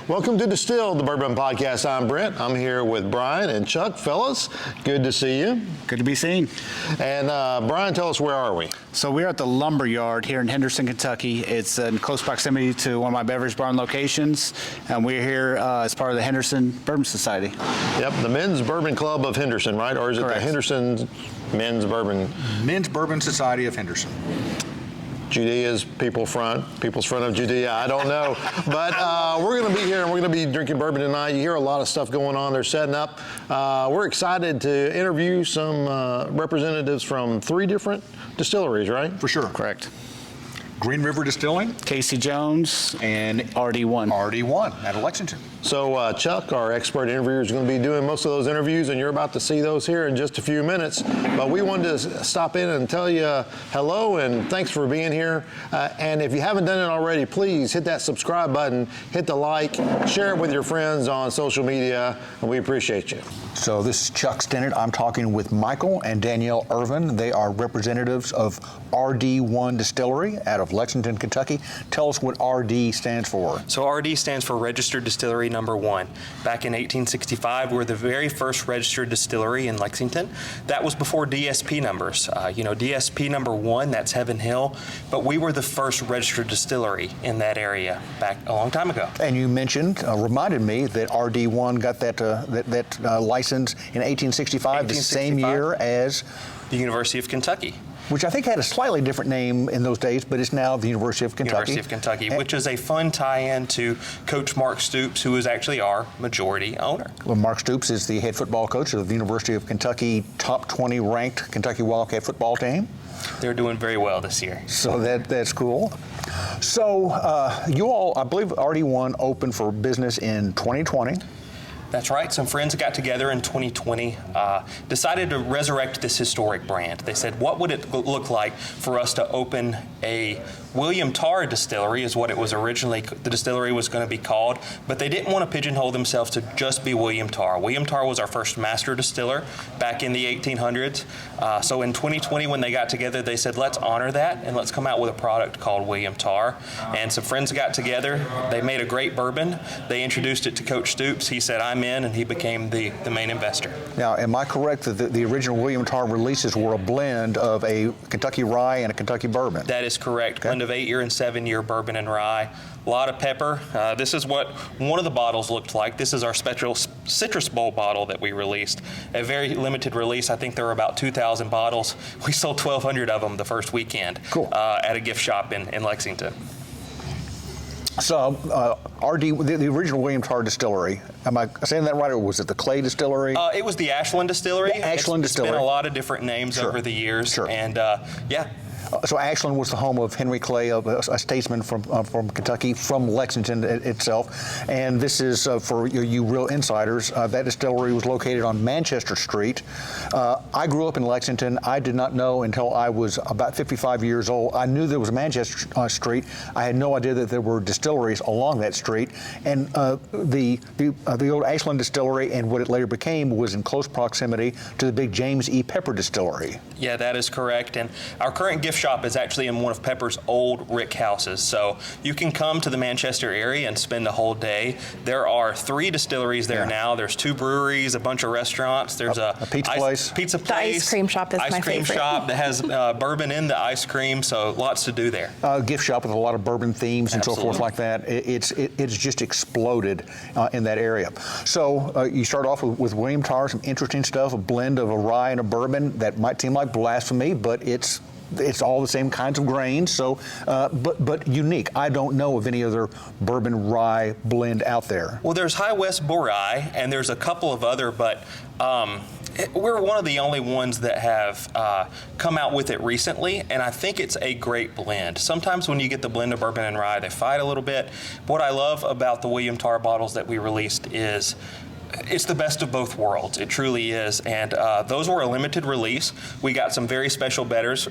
Welcome to Distilled Bourbon Podcast. I'm Brent. I'm here with Brian and Chuck. Fellas, good to see you. Good to be seen. And Brian, tell us, where are we? So we're at the Lumber Yard here in Henderson, Kentucky. It's in close proximity to one of my beverage barn locations, and we're here as part of the Henderson Bourbon Society. Yep, the Men's Bourbon Club of Henderson, right? Or is it Correct. the Henderson Men's Bourbon? Men's Bourbon Society of Henderson. Judea's People's Front of Judea, I don't know. But we're going to be here and we're going to be drinking bourbon tonight. You hear a lot of stuff going on. They're setting up. We're excited to interview some representatives from 3 different distilleries, right? For sure. Correct. Green River Distilling Casey Jones and RD1. RD1 out of Lexington. So Chuck, our expert interviewer, is going to be doing most of those interviews, and you're about to see those here in just a few minutes. But we wanted to stop in and tell you hello and thanks for being here. And if you haven't done it already, please hit that subscribe button, hit the like, share it with your friends on social media, and we appreciate you. So this is Chuck Stennett. I'm talking with Michael and Danielle Irvin. They are representatives of RD1 Distillery out of Lexington, Kentucky. Tell us what RD stands for. So RD stands for Registered Distillery Number 1. Back in 1865, we were the very first registered distillery in Lexington. That was before DSP numbers. DSP number 1, that's Heaven Hill, but we were the first registered distillery in that area back a long time ago. And you mentioned, reminded me that RD1 got that license in 1865, the same year as the University of Kentucky. Which I think had a slightly different name in those days, but it's now the University of Kentucky. University of Kentucky, which is a fun tie-in to Coach Mark Stoops, who is actually our majority owner. Well, Mark Stoops is the head football coach of the University of Kentucky, top 20 ranked Kentucky Wildcat football team. They're doing very well this year. So that's cool. So you all, I believe RD1 opened for business in 2020. That's right. Some friends got together in 2020, decided to resurrect this historic brand. They said, what would it look like for us to open a William Tarr distillery, is what it was originally, the distillery was going to be called, but they didn't want to pigeonhole themselves to just be William Tarr. William Tarr was our first master distiller back in the 1800s. So in 2020, when they got together, they said, let's honor that and let's come out with a product called William Tarr. And some friends got together. They made a great bourbon. They introduced it to Coach Stoops. He said, I'm in, and he became the main investor. Now, am I correct that the original William Tarr releases were a blend of a Kentucky rye and a Kentucky bourbon? That is correct. Okay. Blend of 8-year and 7-year bourbon and rye. A lot of pepper. This is what one of the bottles looked like. This is our special Citrus Bowl bottle that we released. A very limited release. I think there were about 2,000 bottles. We sold 1,200 of them the first weekend. Cool. At a gift shop in Lexington. So, the original William Tarr distillery, am I saying that right, or was it the Clay Distillery? It was the Ashland Distillery. The Ashland Distillery. It's been a lot of different names Sure. over the years. Sure. And yeah. So Ashland was the home of Henry Clay, a statesman from Kentucky, from Lexington itself. And this is, for you real insiders, that distillery was located on Manchester Street. I grew up in Lexington. I did not know until I was about 55 years old. I knew there was a Manchester Street. I had no idea that there were distilleries along that street. And the old Ashland Distillery and what it later became was in close proximity to the big James E. Pepper Distillery. Yeah, that is correct. And our current gift shop is actually in one of Pepper's old rick houses. So you can come to the Manchester area and spend a whole day. There are 3 distilleries there now. There's 2 breweries, a bunch of restaurants. There's a pizza place. The ice cream shop is my favorite. Ice cream shop that has bourbon in the ice cream, so lots to do there. Gift shop with a lot of bourbon themes and Absolutely. so forth like that. It's just exploded in that area. So you start off with William Tarr, some interesting stuff, a blend of a rye and a bourbon that might seem like blasphemy, but it's all the same kinds of grains, so but unique. I don't know of any other bourbon rye blend out there. Well, there's High West Borai, and there's a couple of other, but we're one of the only ones that have come out with it recently, and I think it's a great blend. Sometimes when you get the blend of bourbon and rye, they fight a little bit. What I love about the William Tarr bottles that we released is It's the best of both worlds. It truly is. And those were a limited release. We got some very special barrels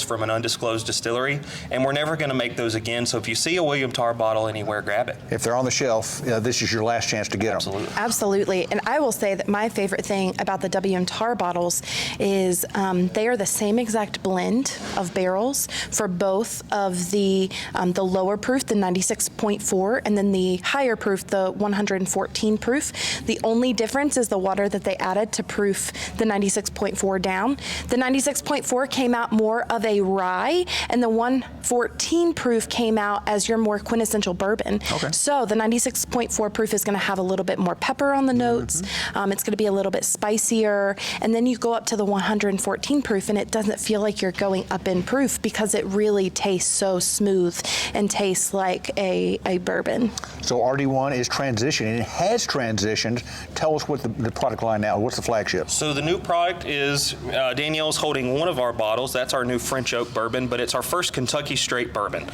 from an undisclosed distillery, and we're never going to make those again. So if you see a William Tarr bottle anywhere, grab it. If they're on the shelf, this is your last chance to get Absolutely. them. Absolutely. And I will say that my favorite thing about the W.M. Tarr bottles is they are the same exact blend of barrels for both of the lower proof, the 96.4, and then the higher proof, the 114 proof. The only difference is the water that they added to proof the 96.4 down. The 96.4 came out more of a rye, and the 114 proof came out as your more quintessential bourbon. Okay. So the 96.4 proof is going to have a little bit more pepper on the notes. It's going to be a little bit spicier. And then you go up to the 114 proof, and it doesn't feel like you're going up in proof because it really tastes so smooth and tastes like a bourbon. So RD1 is transitioning. It has transitioned. Tell us what the product line now. What's the flagship? So the new product is Danielle's holding one of our bottles. That's our new French oak bourbon, but it's our first Kentucky straight bourbon.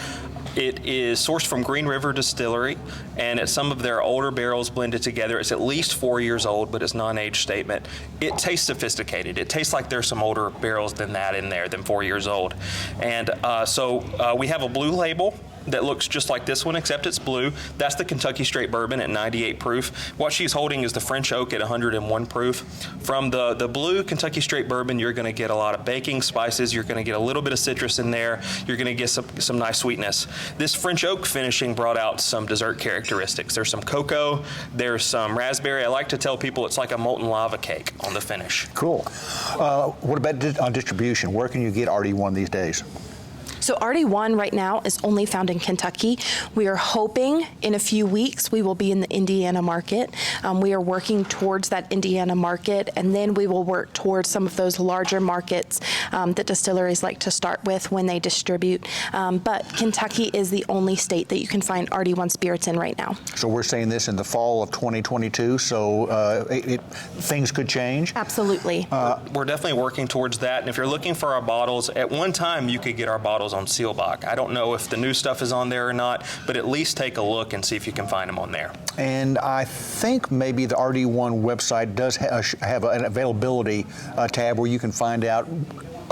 It is sourced from Green River Distillery, and it's some of their older barrels blended together. It's at least 4 years old, but it's non-age statement. It tastes sophisticated. It tastes like there's some older barrels than that in there, than 4 years old. And so we have a blue label that looks just like this one, except it's blue. That's the Kentucky straight bourbon at 98 proof. What she's holding is the French oak at 101 proof. From the blue Kentucky straight bourbon, you're going to get a lot of baking spices. You're going to get a little bit of citrus in there. You're going to get some nice sweetness. This French oak finishing brought out some dessert characteristics. There's some cocoa. There's some raspberry. I like to tell people it's like a molten lava cake on the finish. Cool. What about on distribution? Where can you get RD1 these days? So RD1 right now is only found in Kentucky. We are hoping in a few weeks we will be in the Indiana market. We are working towards that Indiana market, and then we will work towards some of those larger markets that distilleries like to start with when they distribute. But Kentucky is the only state that you can find RD1 spirits in right now. So we're saying this in the fall of 2022, so things could change? Absolutely. We're definitely working towards that, and if you're looking for our bottles, at one time you could get our bottles on Sealbach. I don't know if the new stuff is on there or not, but at least take a look and see if you can find them on there. And I think maybe the RD1 website does have an availability tab where you can find out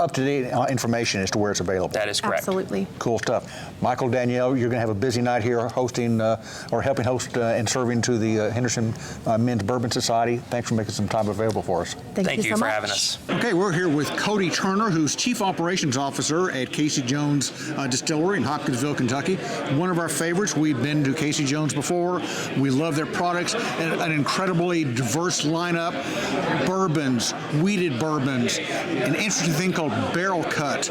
up-to-date information as to where it's available. That is correct. Absolutely. Cool stuff. Michael, Danielle, you're going to have a busy night here hosting or helping host and serving to the Henderson Men's Bourbon Society. Thanks for making some time available for us. Thank you so for much. having us. Okay, we're here with Cody Turner, who's Chief Operations Officer at Casey Jones Distillery in Hopkinsville, Kentucky. One of our favorites. We've been to Casey Jones before. We love their products. An incredibly diverse lineup. Bourbons, wheated bourbons, an interesting thing called barrel cut,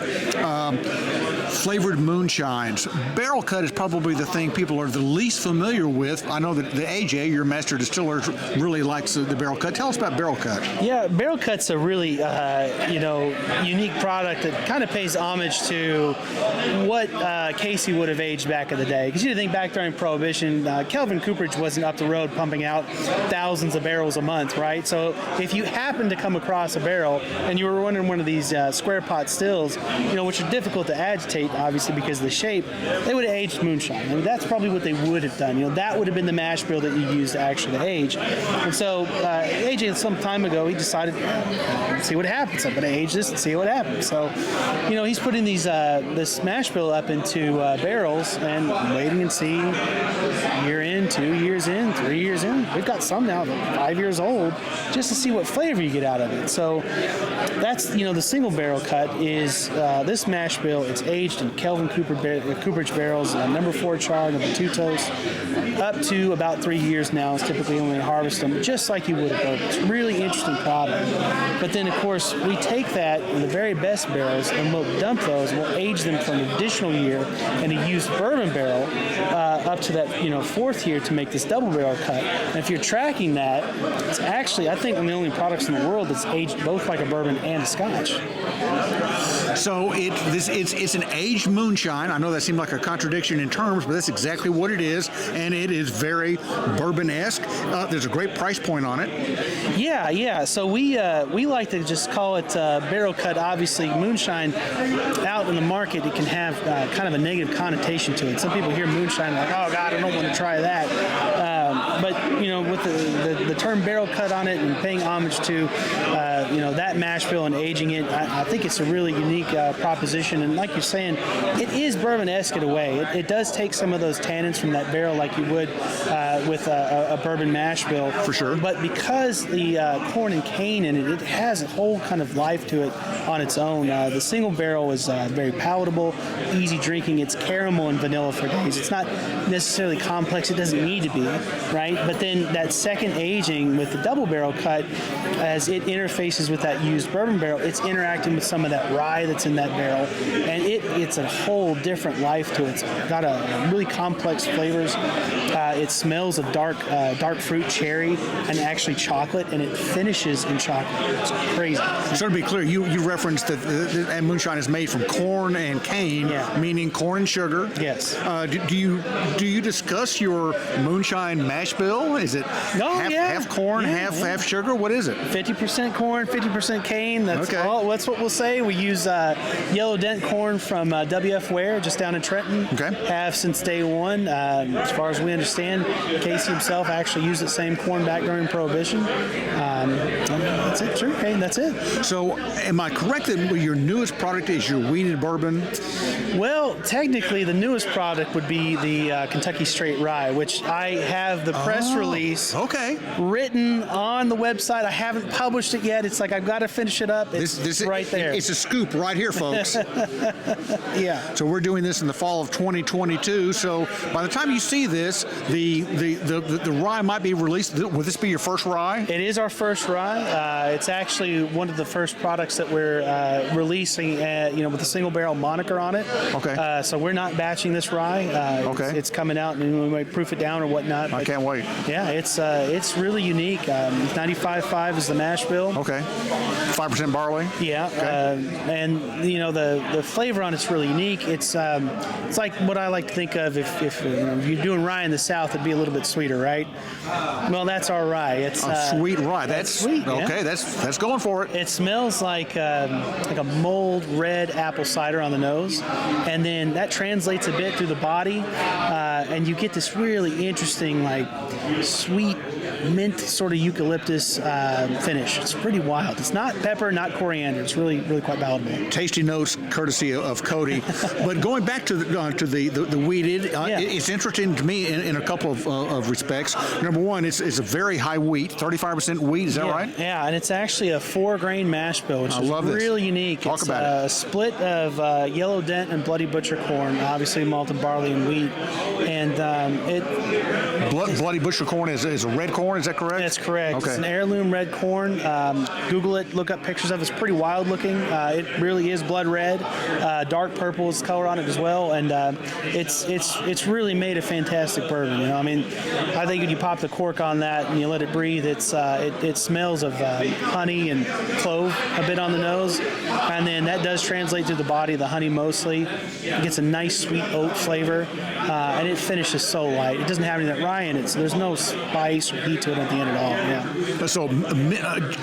flavored moonshines. Barrel cut is probably the thing people are the least familiar with. I know that the AJ, your master distiller, really likes the barrel cut. Tell us about barrel cut. Yeah, barrel cut's a really unique product that kind of pays homage to what Casey would have aged back in the day. Because you think back during Prohibition, Kelvin Cooperage wasn't up the road pumping out thousands of barrels a month, right? So if you happen to come across a barrel and you were wondering one of these square pot stills, which are difficult to agitate, obviously, because of the shape, they would have aged moonshine. I mean, that's probably what they would have done. That would have been the mash bill that you used to actually age. And so AJ, some time ago, he decided, see what happens. I'm going to age this and see what happens. So, he's putting this mash bill up into barrels and waiting and see year in, 2 years in, 3 years in. We've got some now that are 5 years old just to see what flavor you get out of it. So that's, the single barrel cut is this mash bill. It's aged in Kelvin Cooperage barrels, number 4 char, number 2 toast, up to about 3 years now. It's typically when we harvest them, just like you would have bourbon. It's a really interesting product. But then, of course, we take that in the very best barrels and we'll dump those and we'll age them for an additional year in a used bourbon barrel up to that 4th year to make this double barrel cut. And if you're tracking that, it's actually, I think, one of the only products in the world that's aged both like a bourbon and a scotch. So it's an aged moonshine. I know that seemed like a contradiction in terms, but that's exactly what it is, and it is very bourbon-esque. There's a great price point on it. Yeah. So we like to just call it barrel cut. Obviously, moonshine out in the market, it can have kind of a negative connotation to it. Some people hear moonshine like, oh God, I don't want to try that. but you know, with the term barrel cut on it and paying homage to you know, that mash bill and aging it, I think it's a really unique proposition. And like you're saying, it is bourbon-esque in a way. It does take some of those tannins from that barrel like you would with a bourbon mash bill. For sure. But because the corn and cane in it, it has a whole kind of life to it on its own. The single barrel is very palatable, easy drinking. It's caramel and vanilla for days. It's not necessarily complex. It doesn't need to be, right? But then that second aging with the double barrel cut, as it interfaces with that used bourbon barrel, it's interacting with some of that rye that's in that barrel, and it's a whole different life to it. It's got a really complex flavors. It smells of dark fruit, cherry, and actually chocolate, and it finishes in chocolate. It's crazy. So to be clear, you referenced that moonshine is made from corn and cane, meaning corn and sugar. Yes. Do you discuss your moonshine mash bill? Is it half corn, half sugar? What is it? 50% corn, 50% cane. That's okay. all. That's what we'll say. We use yellow dent corn from WF Ware, just down in Trenton. Okay. Have since day one. As far as we understand, Casey himself actually used the same corn back during Prohibition. That's it. Sure, cane. That's it. So, am I correct that your newest product is your wheated bourbon? Well, technically, the newest product would be the Kentucky Straight Rye, which I have the press release written on the website. I haven't published it yet. It's like I've got to finish it up. It's right there. It's a scoop right here, folks. Yeah. So we're doing this in the fall of 2022. So by the time you see this, the rye might be released. Will this be your first rye? It is our first rye. It's actually one of the first products that we're releasing, with a single barrel moniker on it. Okay. So we're not batching this rye. It's coming out, and we might proof it down or whatnot. I can't wait. Yeah, it's really unique. 95.5 is the mash bill. Okay. 5% barley. Yeah. Okay. And the flavor on it's really unique. It's like what I like to think of if you're doing rye in the South, it'd be a little bit sweeter, right? Well, that's our rye. It's sweet rye. That's sweet. Okay. Yeah. That's going for it. It smells like a mulled red apple cider on the nose, and then that translates a bit through the body, and you get this really interesting, like sweet mint sort of eucalyptus finish. It's pretty wild. It's not pepper, not coriander. It's really, really quite palatable. Tasty notes courtesy of Cody. But going back to the wheated, it's interesting to me in a couple of respects. Number one, it's a very high wheat, 35% wheat. Is that right? Yeah, and it's actually a 4-grain mash bill, which is really unique. Talk about it. A split of yellow dent and bloody butcher corn, obviously malted barley and wheat, and bloody butcher corn is a red corn. Is that correct? That's correct. Okay. It's an heirloom red corn. Google it, look up pictures of it. It's pretty wild looking. It really is blood red. Dark purple is the color on it as well, and it's really made a fantastic bourbon. I mean, I think when you pop the cork on that and you let it breathe, it smells of honey and clove a bit on the nose, and then that does translate through the body. The honey mostly. It gets a nice sweet oat flavor, and it finishes so light. It doesn't have any of that rye in it, so there's no spice or heat to it at the end at all. Yeah. So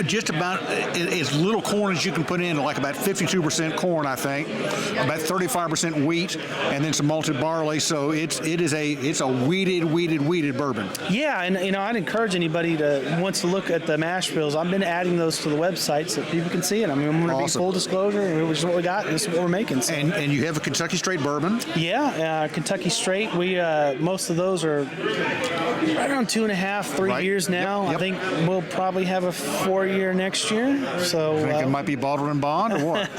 just about as little corn as you can put in, like about 52% corn, I think, about 35% wheat, and then some malted barley. So it's a weeded bourbon. Yeah, and I'd encourage anybody to wants to look at the mash bills. I've been adding those to the website so people can see it. I mean, I'm going to be full disclosure. Which is what we got. This is what we're making. So. And you have a Kentucky Straight bourbon. Yeah, Kentucky Straight. We most of those are right around 2.5, 3 years now. Yep. I think we'll probably have a 4-year next year. So you think it might be bottled in bond or what?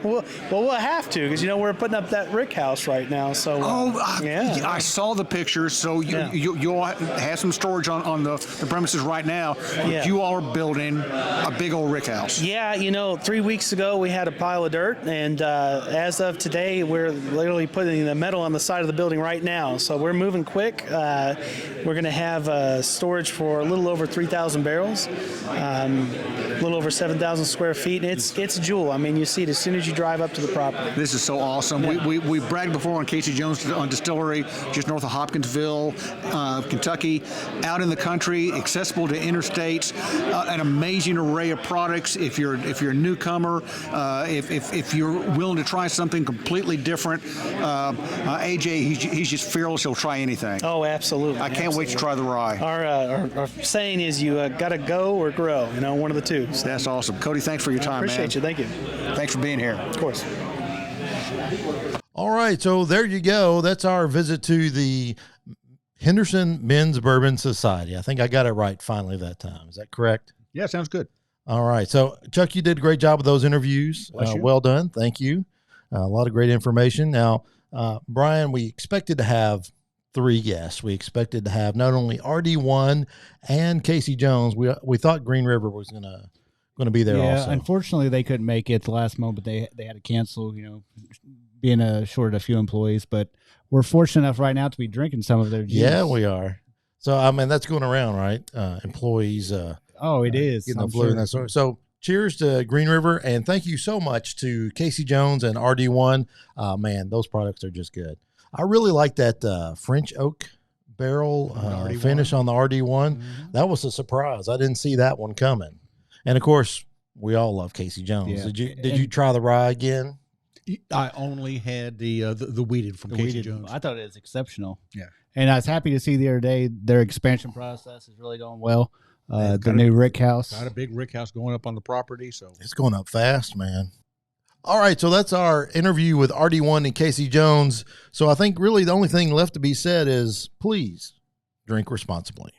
well, we'll have to because we're putting up that rick house right now. So I saw the pictures. So you'll have some storage on the premises right now. But you all are building a big old rick house. Yeah, 3 weeks ago we had a pile of dirt, and as of today we're literally putting the metal on the side of the building right now. So we're moving quick. We're going to have storage for a little over 3,000 barrels, a little over 7,000 square feet. It's a jewel. I mean, you see it as soon as you drive up to the property. This is so awesome. Yeah. We bragged before on Casey Jones on Distillery, just north of Hopkinsville, Kentucky, out in the country, accessible to interstates, an amazing array of products. If you're a newcomer, if you're willing to try something completely different, AJ, he's just fearless. He'll try anything. Oh, absolutely. I can't wait to try the rye. Our saying is you got to go or grow, one of the two. So That's awesome. Cody, thanks for your time, man. appreciate you. Thank you. Thanks for being here. Of course. All right, so there you go. That's our visit to the Henderson Men's Bourbon Society. I think I got it right finally that time. Is that correct? Yeah, sounds good. All right. So, Chuck, you did a great job with those interviews. Well done. Thank you. A lot of great information. Now, Brian, we expected to have 3 guests. We expected to have not only RD1 and Casey Jones. We thought Green River was going to be there also. Unfortunately, they couldn't make it at the last moment. They had to cancel, being short a few employees. But we're fortunate enough right now to be drinking some of their juice. Yeah, we are. So, I mean, that's going around, right? Employees. It is. Getting the flu and that sort. So, cheers to Green River, and thank you so much to Casey Jones and RD1. Man, those products are just good. I really like that French oak barrel finish on the RD1. Mm-hmm. That was a surprise. I didn't see that one coming. And of course, we all love Casey Jones. Yeah. Did you try the rye again? I only had the wheated from Casey Jones. I thought it was exceptional. Yeah. And I was happy to see the other day their expansion process is really going well. The new rick house. Got a big rick house going up on the property. So it's going up fast, man. All right, so that's our interview with RD1 and Casey Jones. So I think really the only thing left to be said is please drink responsibly.